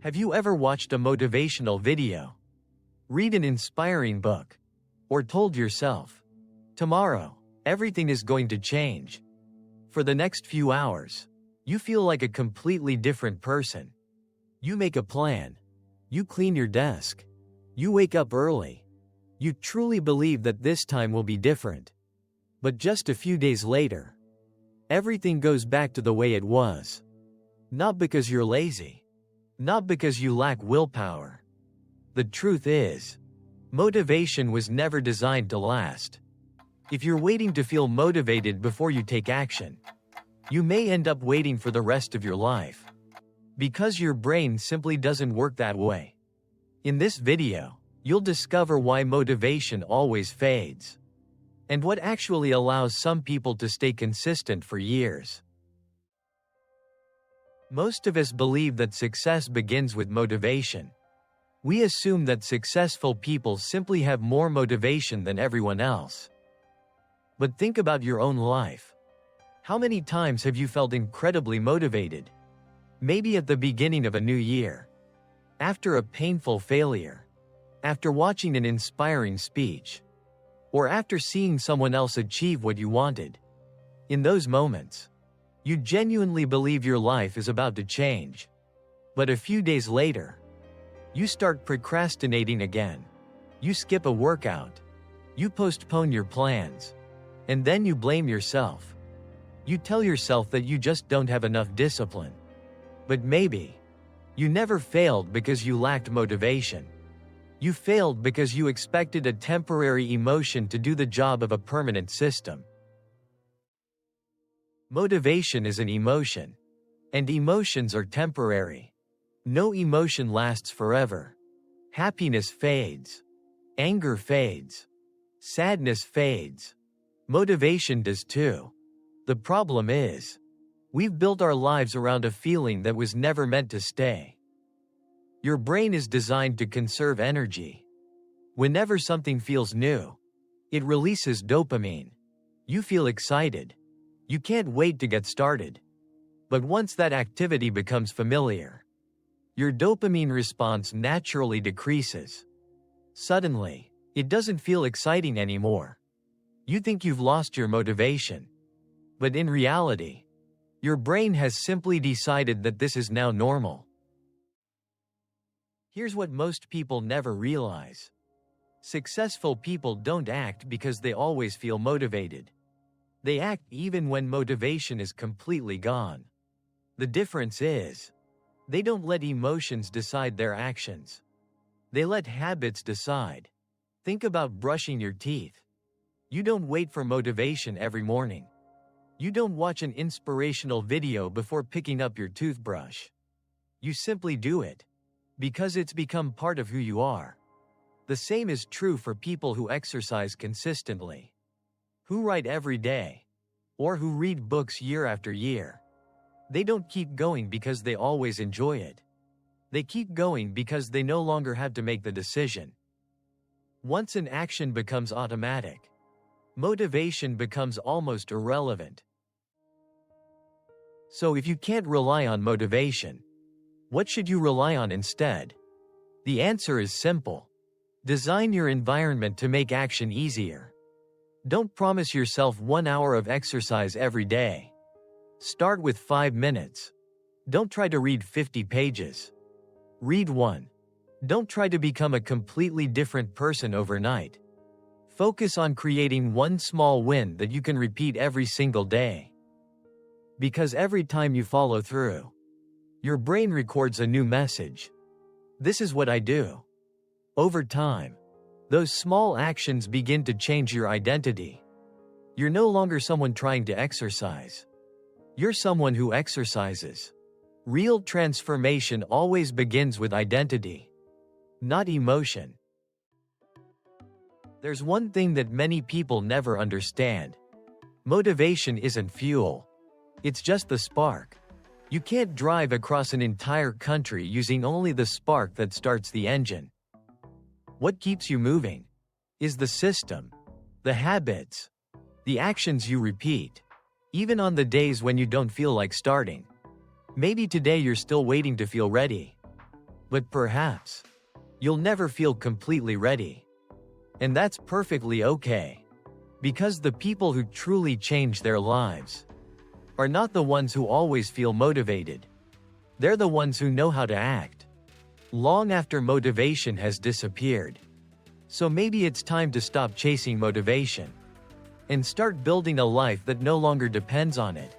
Have you ever watched a motivational video, read an inspiring book, or told yourself, tomorrow, everything is going to change? For the next few hours, you feel like a completely different person. You make a plan. You clean your desk. You wake up early. You truly believe that this time will be different. But just a few days later, everything goes back to the way it was. Not because you're lazy. Not because you lack willpower. The truth is, motivation was never designed to last. If you're waiting to feel motivated before you take action, you may end up waiting for the rest of your life. Because your brain simply doesn't work that way. In this video, you'll discover why motivation always fades, and what actually allows some people to stay consistent for years. Most of us believe that success begins with motivation. We assume that successful people simply have more motivation than everyone else. But think about your own life. How many times have you felt incredibly motivated? Maybe at the beginning of a new year, after a painful failure, after watching an inspiring speech, or after seeing someone else achieve what you wanted. In those moments, you genuinely believe your life is about to change. But a few days later, you start procrastinating again. You skip a workout. You postpone your plans. And then you blame yourself. You tell yourself that you just don't have enough discipline. But maybe, you never failed because you lacked motivation. You failed because you expected a temporary emotion to do the job of a permanent system. Motivation is an emotion, and emotions are temporary. No emotion lasts forever. Happiness fades. Anger fades. Sadness fades. Motivation does too. The problem is, we've built our lives around a feeling that was never meant to stay. Your brain is designed to conserve energy. Whenever something feels new, it releases dopamine. You feel excited. You can't wait to get started. But once that activity becomes familiar, your dopamine response naturally decreases. Suddenly, it doesn't feel exciting anymore. You think you've lost your motivation. But in reality, your brain has simply decided that this is now normal. Here's what most people never realize. Successful people don't act because they always feel motivated. They act even when motivation is completely gone. The difference is, they don't let emotions decide their actions. They let habits decide. Think about brushing your teeth. You don't wait for motivation every morning. You don't watch an inspirational video before picking up your toothbrush. You simply do it, because it's become part of who you are. The same is true for people who exercise consistently, who write every day, or who read books year after year. They don't keep going because they always enjoy it. They keep going because they no longer have to make the decision. Once an action becomes automatic, motivation becomes almost irrelevant. So if you can't rely on motivation, what should you rely on instead? The answer is simple. Design your environment to make action easier. Don't promise yourself 1 hour of exercise every day. Start with 5 minutes. Don't try to read 50 pages. Read 1. Don't try to become a completely different person overnight. Focus on creating one small win that you can repeat every single day. Because every time you follow through, your brain records a new message. This is what I do. Over time, those small actions begin to change your identity. You're no longer someone trying to exercise. You're someone who exercises. Real transformation always begins with identity, not emotion. There's one thing that many people never understand. Motivation isn't fuel. It's just the spark. You can't drive across an entire country using only the spark that starts the engine. What keeps you moving is the system, the habits, the actions you repeat, even on the days when you don't feel like starting. Maybe today you're still waiting to feel ready. But perhaps you'll never feel completely ready. And that's perfectly okay. Because the people who truly change their lives are not the ones who always feel motivated. They're the ones who know how to act long after motivation has disappeared. So maybe it's time to stop chasing motivation and start building a life that no longer depends on it.